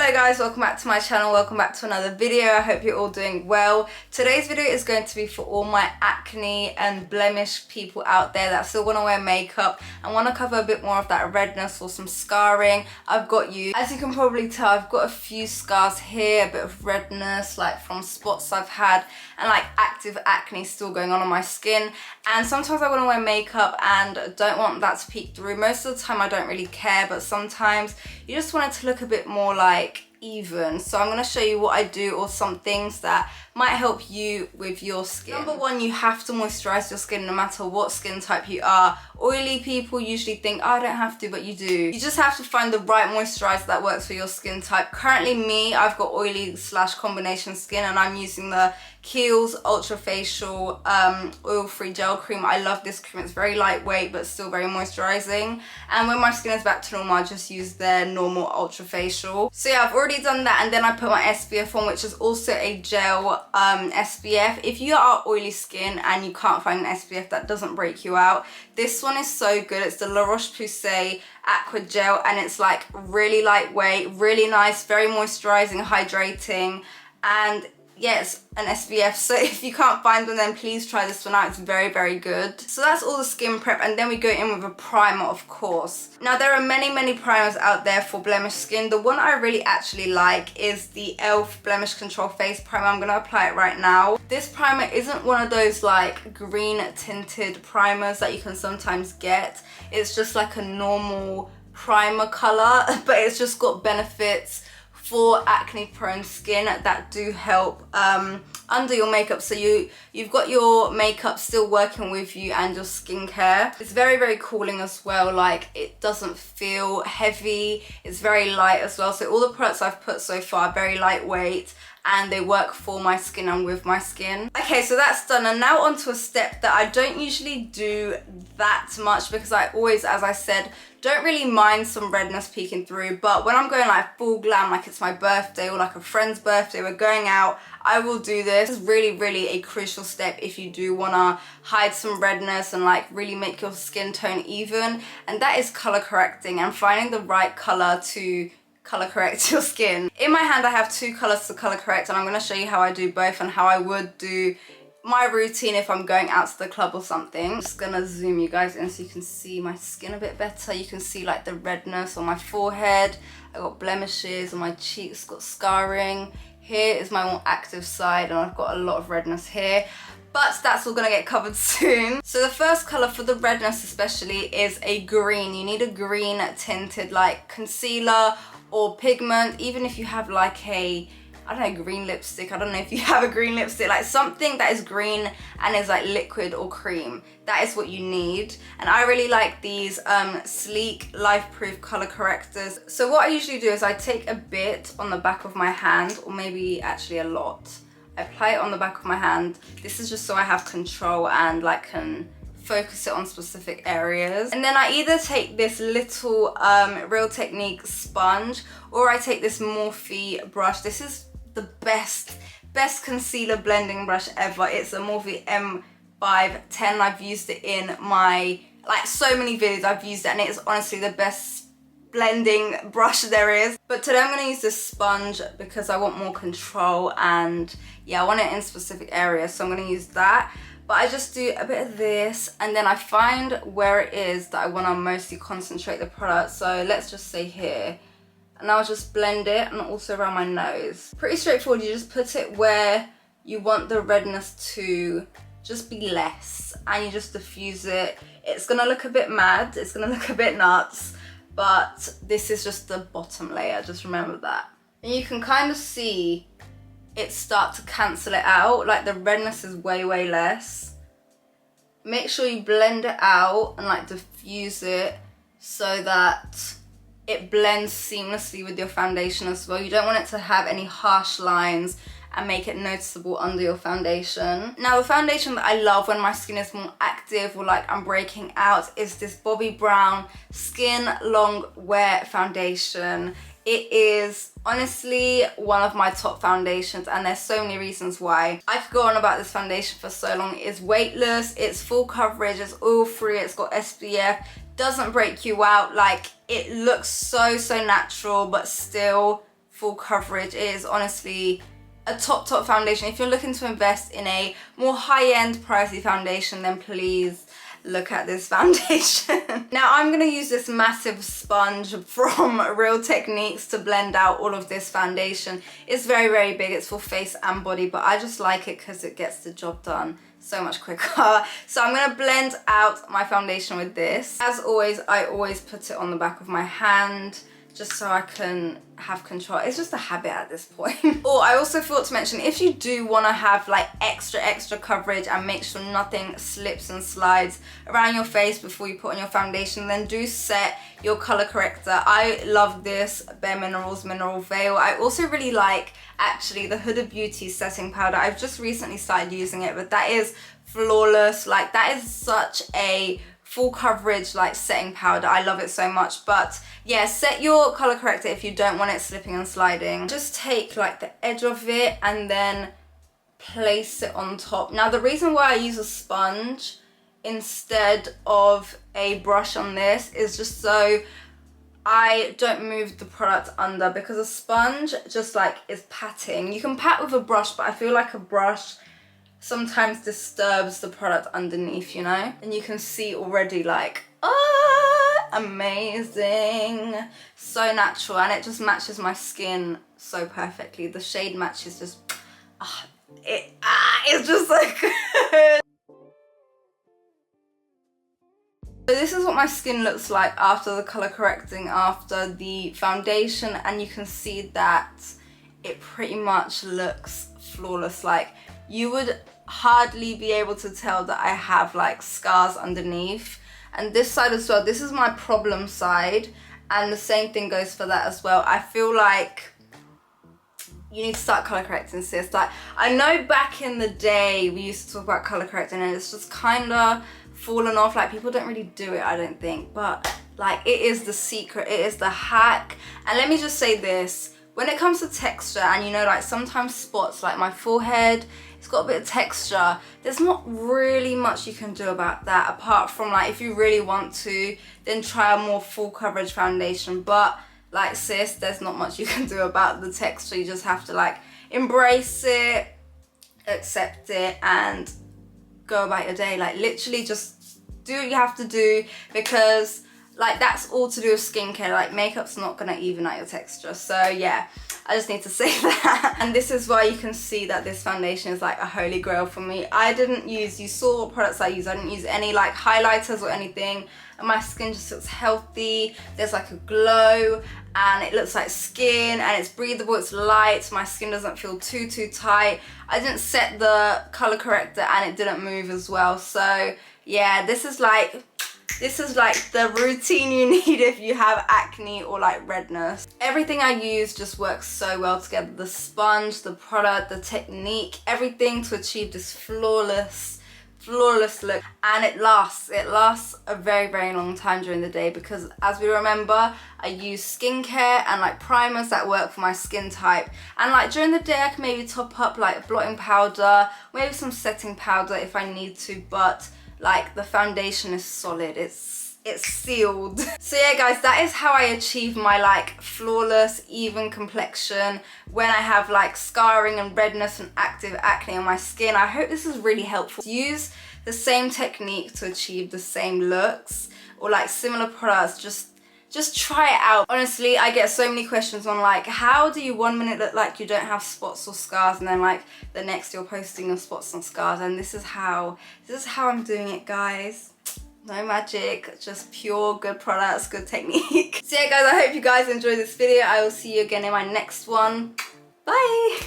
Hello guys, welcome back to my channel, welcome back to another video. I hope you're all doing well. Today's video is going to be for all my acne and blemish people out there that still want to wear makeup and want to cover a bit more of that redness or some scarring. I've got you. As you can probably tell, I've got a few scars here, a bit of redness like from spots I've had and like active acne still going on my skin. And sometimes I want to wear makeup and don't want that to peek through. Most of the time I don't really care, but sometimes you just want it to look a bit more like even. So I'm going to show you what I do or some things that might help you with your skin. Number one, you have to moisturize your skin no matter what skin type you are. Oily people usually think, oh, I don't have to, but you do. You just have to find the right moisturizer that works for your skin type. Currently me, I've got oily / combination skin and I'm using the Kiehl's Ultra Facial oil-free gel cream. I love this cream. It's very lightweight but still very moisturizing. And when my skin is back to normal, I just use their normal Ultra Facial. So yeah, I've already done that, and then I put my SPF on, which is also a gel SPF. If you are oily skin and you can't find an SPF that doesn't break you out, this one is so good. It's the La Roche-Posay Aqua Gel and it's like really lightweight, really nice, very moisturizing, hydrating, and yes, an SPF. So if you can't find one, then please try this one out. It's very, very good. So that's all the skin prep, and then we go in with a primer, of course. Now there are many primers out there for blemish skin. The one I really actually like is the e.l.f. Blemish Control Face Primer. I'm gonna apply it right now. This primer isn't one of those like green tinted primers that you can sometimes get. It's just like a normal primer color, but it's just got benefits for acne prone skin that do help under your makeup, so you've got your makeup still working with you and your skincare. It's very cooling as well. Like, it doesn't feel heavy, it's very light as well. So all the products I've put so far are very lightweight and they work for my skin and with my skin. Okay, so that's done, and now onto a step that I don't usually do that much because I always, as I said, don't really mind some redness peeking through. But when I'm going like full glam, like it's my birthday or like a friend's birthday, we're going out, I will do this. It's really a crucial step if you do want to hide some redness and like really make your skin tone even, and that is color correcting and finding the right color to color correct your skin. In my hand I have two colors to color correct, and I'm going to show you how I do both and how I would do my routine if I'm going out to the club or something. I'm just gonna zoom you guys in so you can see my skin a bit better. You can see like the redness on my forehead. I got blemishes on my cheeks, got scarring. Here is my more active side and I've got a lot of redness here, but that's all gonna get covered soon. So the first color for the redness especially is a green. You need a green tinted like concealer or pigment, even if you have like a, I don't know, green lipstick. I don't know if you have a green lipstick, like something that is green and is like liquid or cream. That is what you need. And I really like these sleek life-proof color correctors. So what I usually do is I take a bit on the back of my hand, or maybe actually a lot. I apply it on the back of my hand. This is just so I have control and like can focus it on specific areas. And then I either take this little Real Technique sponge, or I take this Morphe brush. This is the best concealer blending brush ever. It's a Morphe M510. I've used it in my, like, so many videos I've used it, and it is honestly the best blending brush there is. But today I'm going to use this sponge because I want more control, and yeah, I want it in specific areas, so I'm going to use that. But I just do a bit of this, and then I find where it is that I want to mostly concentrate the product. So let's just say here, and I'll just blend it, and also around my nose. Pretty straightforward. You just put it where you want the redness to just be less, and you just diffuse it. It's gonna look a bit mad, it's gonna look a bit nuts, but this is just the bottom layer, just remember that. And you can kind of see it start to cancel it out, like the redness is way less. Make sure you blend it out and like diffuse it so that it blends seamlessly with your foundation as well. You don't want it to have any harsh lines and make it noticeable under your foundation. Now the foundation that I love when my skin is more active or like I'm breaking out is this Bobbi Brown Skin Long Wear Foundation. It is honestly one of my top foundations, and there's so many reasons why. I could go on about this foundation for so long. It's weightless, it's full coverage, it's oil free, it's got SPF, doesn't break you out. Like, it looks so natural but still full coverage. It is honestly a top foundation. If you're looking to invest in a more high-end pricey foundation, then please look at this foundation. Now I'm gonna use this massive sponge from Real Techniques to blend out all of this foundation. It's very big, it's for face and body, but I just like it because it gets the job done so much quicker. So I'm gonna blend out my foundation with this. As always, I always put it on the back of my hand just so I can have control. It's just a habit at this point. Oh, I also forgot to mention, if you do want to have like extra coverage and make sure nothing slips and slides around your face before you put on your foundation, then do set your color corrector. I love this Bare Minerals Mineral Veil. I also really like actually the Huda Beauty setting powder. I've just recently started using it, but that is flawless. Like, that is such a full coverage like setting powder. I love it so much. But yeah, set your color corrector if you don't want it slipping and sliding. Just take like the edge of it and then place it on top. Now the reason why I use a sponge instead of a brush on this is just so I don't move the product under, because a sponge just like is patting. You can pat with a brush, but I feel like a brush sometimes disturbs the product underneath, you know? And you can see already like, amazing. So natural, and it just matches my skin so perfectly. The shade matches just, it's just so good. So this is what my skin looks like after the color correcting, after the foundation, and you can see that it pretty much looks flawless. Like, you would hardly be able to tell that I have like scars underneath. And this side as well, this is my problem side, and the same thing goes for that as well. I feel like you need to start color correcting, sis. Like, I know back in the day we used to talk about color correcting and it's just kind of fallen off. Like, people don't really do it, I don't think, but like, it is the secret, it is the hack. And let me just say this, when it comes to texture, and you know, like sometimes spots like my forehead, it's got a bit of texture, there's not really much you can do about that, apart from like, if you really want to, then try a more full coverage foundation. But like, sis, there's not much you can do about the texture. You just have to like embrace it, accept it, and go about your day. Like, literally just do what you have to do, because like, that's all to do with skincare. Like, makeup's not gonna even out your texture. So yeah, I just need to say that. And this is why you can see that this foundation is like a holy grail for me. I didn't use, you saw what products I use, I didn't use any like highlighters or anything, and my skin just looks healthy. There's like a glow, and it looks like skin, and it's breathable, it's light, my skin doesn't feel too tight. I didn't set the color corrector and it didn't move as well. So yeah, this is like the routine you need if you have acne or like redness. Everything I use just works so well together. The sponge, the product, the technique, everything to achieve this flawless look. And it lasts a very long time during the day, because as we remember, I use skincare and like primers that work for my skin type. And like during the day I can maybe top up like blotting powder, maybe some setting powder if I need to, but like the foundation is solid, it's sealed. So yeah guys, that is how I achieve my like flawless even complexion when I have like scarring and redness and active acne on my skin. I hope this is really helpful. Use the same technique to achieve the same looks or like similar products. Just try it out. Honestly, I get so many questions on like, how do you 1 minute look like you don't have spots or scars, and then like the next you're posting your spots and scars. And this is how I'm doing it, guys. No magic, just pure good products, good technique. So yeah guys, I hope you guys enjoyed this video. I will see you again in my next one. Bye.